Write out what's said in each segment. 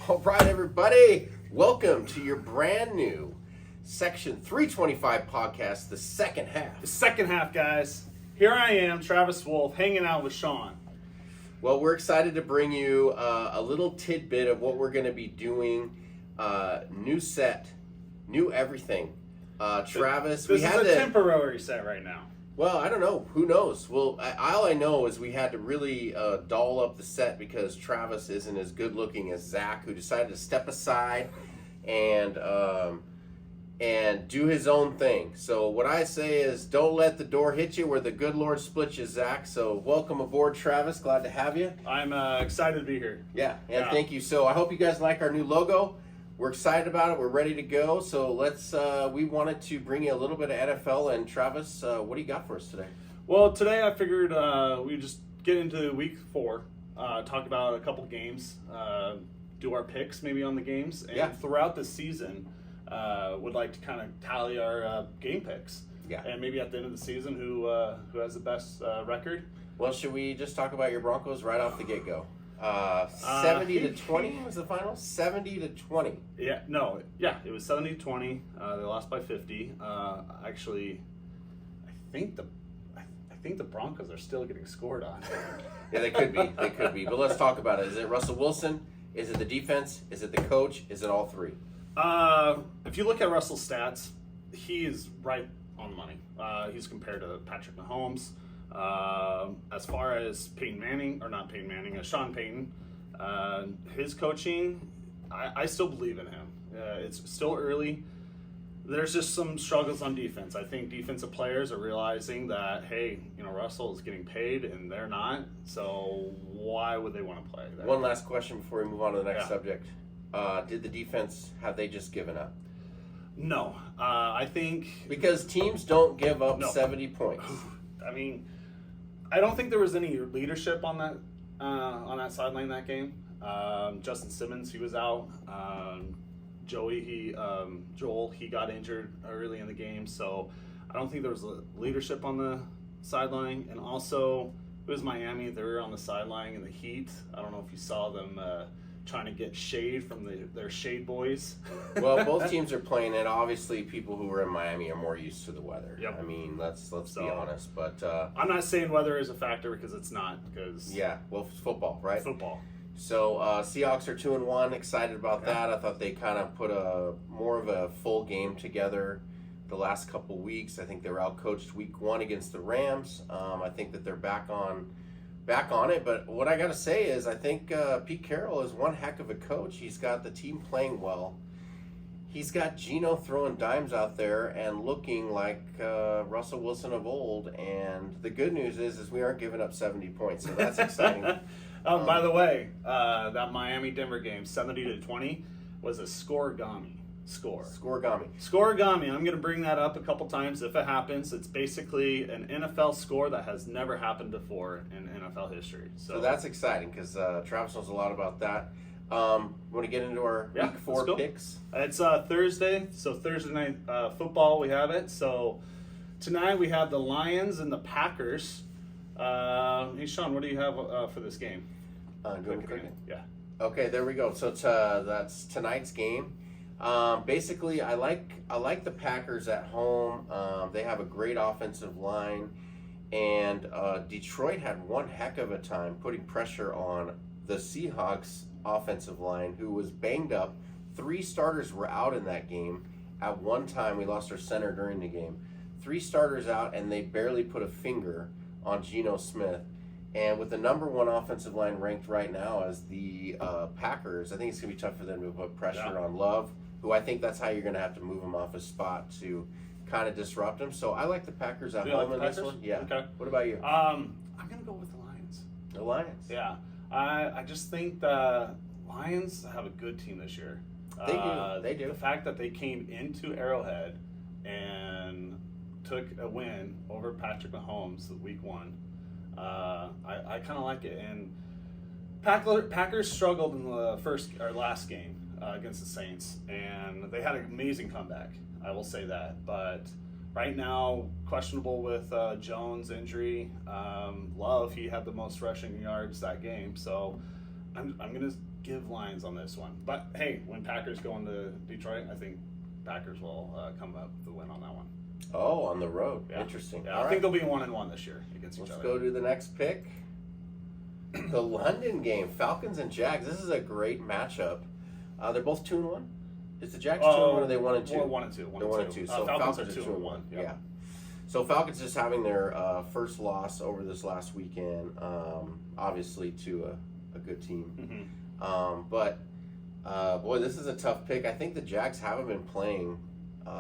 All right, everybody, welcome to your brand new Section 325 podcast, the second half. The second half, guys. Here I am, Travis Wolf, hanging out with Sean. Well, we're excited to bring you a little tidbit of what we're going to be doing. New set, new everything. Travis, This is a temporary set right now. Well, I don't know. Who knows? Well, all I know is we had to really doll up the set because Travis isn't as good looking as Zach, who decided to step aside and do his own thing. So what I say is, don't let the door hit you where the good Lord splits you, Zach. So welcome aboard, Travis. Glad to have you. I'm excited to be here. Yeah, thank you. So I hope you guys like our new logo. We're excited about it. We're ready to go. So we wanted to bring you a little bit of NFL. And Travis, what do you got for us today? Well, today I figured we'd just get into week 4, talk about a couple games, do our picks maybe on the games, and throughout the season, would like to kind of tally our game picks. Yeah. And maybe at the end of the season, who has the best record. Well, should we just talk about your Broncos right off the get-go? 70-20 was the final? 70-20. Yeah, it was 70-20. They lost by 50. Actually, I think the Broncos are still getting scored on. Yeah, they could be. But let's talk about it. Is it Russell Wilson? Is it the defense? Is it the coach? Is it all three? If you look at Russell's stats, he is right on the money. He's compared to Patrick Mahomes. As far as Sean Payton, his coaching, I still believe in him. It's still early. There's just some struggles on defense. I think defensive players are realizing that, hey, Russell is getting paid and they're not, so why would they want to play? One last question before we move on to the next subject. Did the defense, have they just given up? No. I think... Because teams don't give up 70 points. I mean... I don't think there was any leadership on that sideline that game. Justin Simmons, he was out. Joel, he got injured early in the game, so I don't think there was leadership on the sideline. And also, it was Miami. They were on the sideline in the heat. I don't know if you saw them trying to get shade from their shade boys. Well, both teams are playing it. Obviously, people who are in Miami are more used to the weather. Yep. I mean, let's be honest. But I'm not saying weather is a factor because it's not. Because it's football, right? Football. So Seahawks are 2-1. Excited about that. I thought they kind of put more of a full game together the last couple weeks. I think they were outcoached week 1 against the Rams. I think that they're back on it, but what I got to say is I think Pete Carroll is one heck of a coach. He's got the team playing well. He's got Geno throwing dimes out there and looking like Russell Wilson of old, and the good news is we aren't giving up 70 points, so that's exciting. By the way, that Miami-Denver game, 70-20, was a scoregami score. Scoregami. I'm going to bring that up a couple times if it happens. It's basically an NFL score that has never happened before in NFL history. So that's exciting because Travis knows a lot about that. Want to get into our week 4 picks? It's Thursday, so Thursday night football we have it. So tonight we have the Lions and the Packers. Hey Sean, what do you have for this game? Yeah. Okay, there we go. So that's tonight's game. Basically, I like the Packers at home. They have a great offensive line, and Detroit had one heck of a time putting pressure on the Seahawks offensive line, who was banged up. 3 starters were out in that game. At one time, we lost our center during the game. 3 starters out, and they barely put a finger on Geno Smith. And with the number 1 offensive line ranked right now as the Packers, I think it's going to be tough for them to put pressure on Love, who I think that's how you're going to have to move him off his spot to kind of disrupt him. So I like the Packers at home in this one. Yeah. Okay. What about you? I'm going to go with the Lions. The Lions? Yeah. I just think the Lions have a good team this year. They do. The fact that they came into Arrowhead and took a win over Patrick Mahomes week 1, I kind of like it. And Packers struggled in the last game against the Saints, and they had an amazing comeback. I will say that, but right now questionable with Jones' injury. Love, he had the most rushing yards that game, so I'm gonna give lines on this one. But hey, when Packers go into Detroit, I think Packers will come up with the win on that one. Oh, on the road. Yeah. Interesting. Yeah, All I think right. they'll be 1-1 this year against each Let's other. go to the next pick. The London game, Falcons and Jags. This is a great matchup. They're both 2-1. Is the Jags 2-1 or are they 1-2? We're 1-2. They're 1-2. So Falcons are Falcons are 2-1. Yeah. So Falcons just having their first loss over this last weekend, obviously to a good team. Mm-hmm. But boy, this is a tough pick. I think the Jags haven't been playing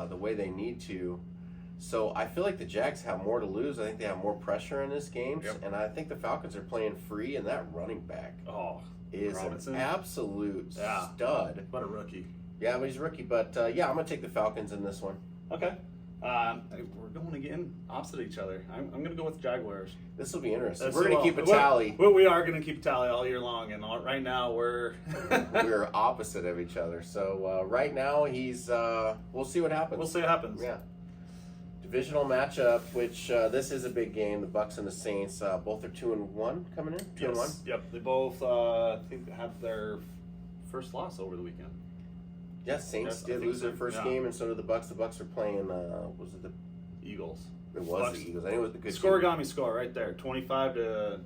the way they need to. So I feel like the Jags have more to lose. I think they have more pressure in this game. Yep. And I think the Falcons are playing free, and that running back Oh, is Robinson? an absolute Yeah. stud. what a rookie. Yeah, but he's a rookie. But yeah, I'm going to take the Falcons in this one. Okay. We're going again opposite each other. I'm going to go with Jaguars. This will be interesting. Let's We're see going to keep a what- tally. We are going to keep a tally all year long, and right now we're We're opposite of each other. So right now he's. We'll see what happens. we'll see what happens. Yeah. Divisional matchup, which this is a big game. The Bucks and the Saints, both are 2-1 coming in. 2-1. Yes. Yep. They both I think have their first loss over the weekend. Yes, Saints Yes, I did think lose their so, first yeah. game, and so did the Bucks. The Bucks are playing. Was it the? Eagles. It was Bucks. the Eagles. I think it was the good. Scorigami score right there, 25-11.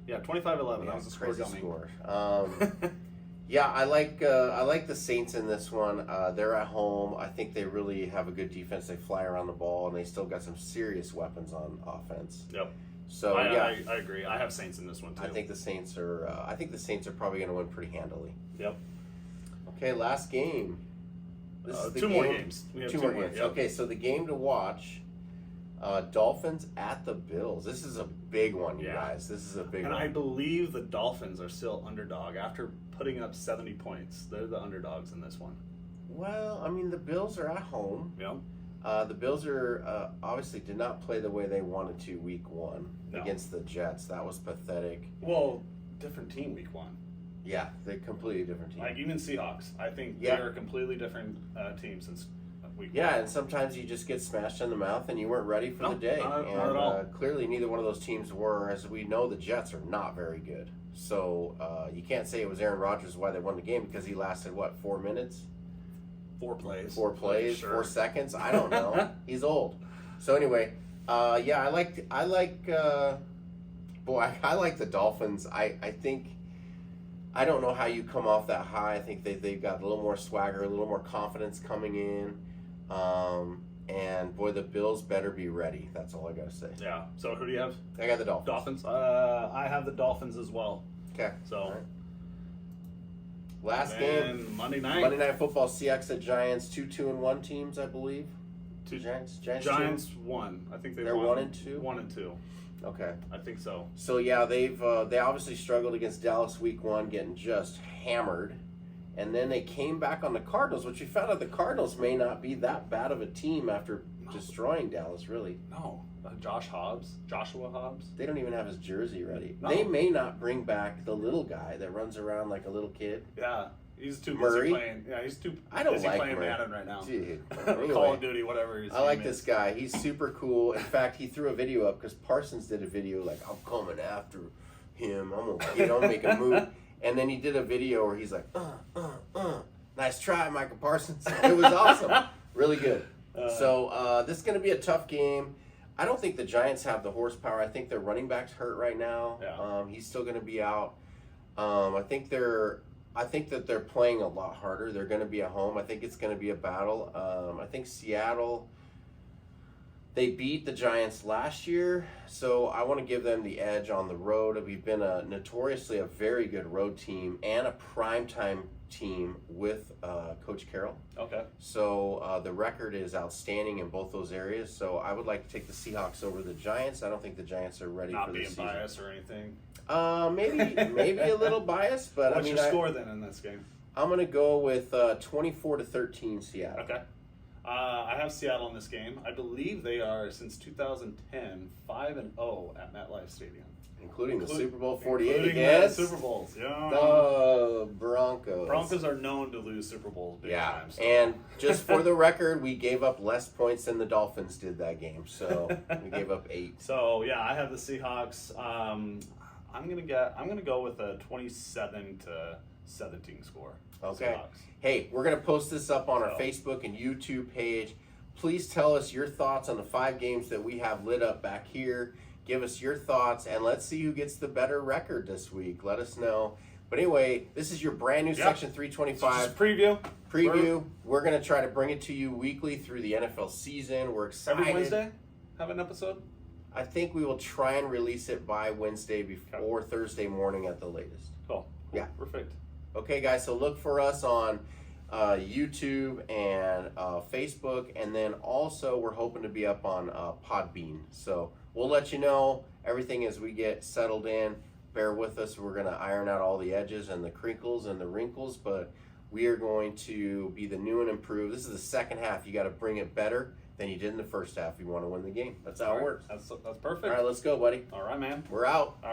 Yeah, 25-11. That was the crazy scorigami. score. Yeah, I like the Saints in this one. They're at home. I think they really have a good defense. They fly around the ball, and they still got some serious weapons on offense. Yep. So I agree. I have Saints in this one too. I think the Saints are. I think the Saints are probably going to win pretty handily. Yep. Okay, last game. This is the two more games. We have Two more games. Yep. Okay, so the game to watch. Dolphins at the Bills. This is a big one, you Yeah. guys. This is a big And one. I believe the Dolphins are still underdog after putting up 70 points. They're the underdogs in this one. Well, I mean, the Bills are at home. Yep. The Bills are obviously did not play the way they wanted to week one No. against the Jets. That was pathetic. Well, different team week one. Yeah, they're a completely different team. Like even Seahawks, I think Yeah. they're a completely different team since week Yeah, one. and sometimes you just get smashed in the mouth and you weren't ready for No, the day. not and at all. Clearly, neither one of those teams were. As we know, the Jets are not very good. So you can't say it was Aaron Rodgers why they won the game because he lasted, what, 4 minutes? 4 plays. 4 plays, Sure. 4 seconds? I don't know. He's old. So anyway, yeah, I like the Dolphins. I think, I don't know how you come off that high. I think they've got a little more swagger, a little more confidence coming in. And boy, the Bills better be ready. That's all I got to say. Yeah. So who do you have? I got the Dolphins. Dolphins. I have the Dolphins as well. Okay. So All right. Last and game. Monday night. Monday Night Football, Seahawks at Giants, 2-2-1 teams, I believe. Two Giants Giants won. I think They're won 1 and 2? 1 and 2. Okay. I think so. So yeah, they obviously struggled against Dallas week 1, getting just hammered, and then they came back on the Cardinals, which we found out the Cardinals may not be that bad of a team after destroying Dallas. Really, No. Joshua Hobbs. they don't even have his jersey ready. No. They may not bring back the little guy that runs around like a little kid. Yeah. He's too busy Murray? playing. Yeah, he's too I don't busy like playing Murray. Madden right now. Dude, Call anyway, of Duty, whatever. His I like name this is. guy. He's super cool. In fact, he threw a video up because Parsons did a video like, "I'm coming after him. I'm gonna make a move." And then he did a video where he's like, nice try, Michael Parsons. It was awesome. Really good. So this is going to be a tough game. I don't think the Giants have the horsepower. I think their running back's hurt right now. Yeah. He's still going to be out. I think that they're playing a lot harder. They're going to be at home. I think it's going to be a battle. I think Seattle, they beat the Giants last year, so I want to give them the edge on the road. We've been notoriously a very good road team and a primetime team with Coach Carroll. Okay. So the record is outstanding in both those areas. So I would like to take the Seahawks over the Giants. I don't think the Giants are ready Not for being this season. biased or anything. Maybe a little biased, but What's I mean, your score then in this game? I'm going to go with 24-13 Seattle. Okay. I have Seattle in this game. I believe they are, since 2010, 5-0 at MetLife Stadium. Including the Super Bowl 48 Including against the Super Bowls. Yeah. the Broncos. Broncos are known to lose Super Bowls big Yeah, time. So. and just for the record, we gave up less points than the Dolphins did that game. So we gave up 8. So, yeah, I have the Seahawks. I'm gonna go with a 27-17 score. Okay. Seahawks. Hey, we're going to post this up on our So- Facebook and YouTube page. Please tell us your thoughts on the 5 games that we have lit up back here. Give us your thoughts, and let's see who gets the better record this week. Let us know. But anyway, this is your brand new Section So 325 just preview. preview. We're going to try to bring it to you weekly through the NFL season. We're excited. Every Wednesday, have an episode. I think we will try and release it by Wednesday before Thursday morning at the latest. Cool. Yeah. Perfect. Okay, guys, so look for us on YouTube and Facebook, and then also we're hoping to be up on Podbean. So we'll let you know everything as we get settled in. Bear with us. We're going to iron out all the edges and the crinkles and the wrinkles, but we are going to be the new and improved. This is the second half. You got to bring it better than you did in the first half if you want to win the game. That's how it works. That's perfect. All right, let's go, buddy. All right, man. We're out. All right.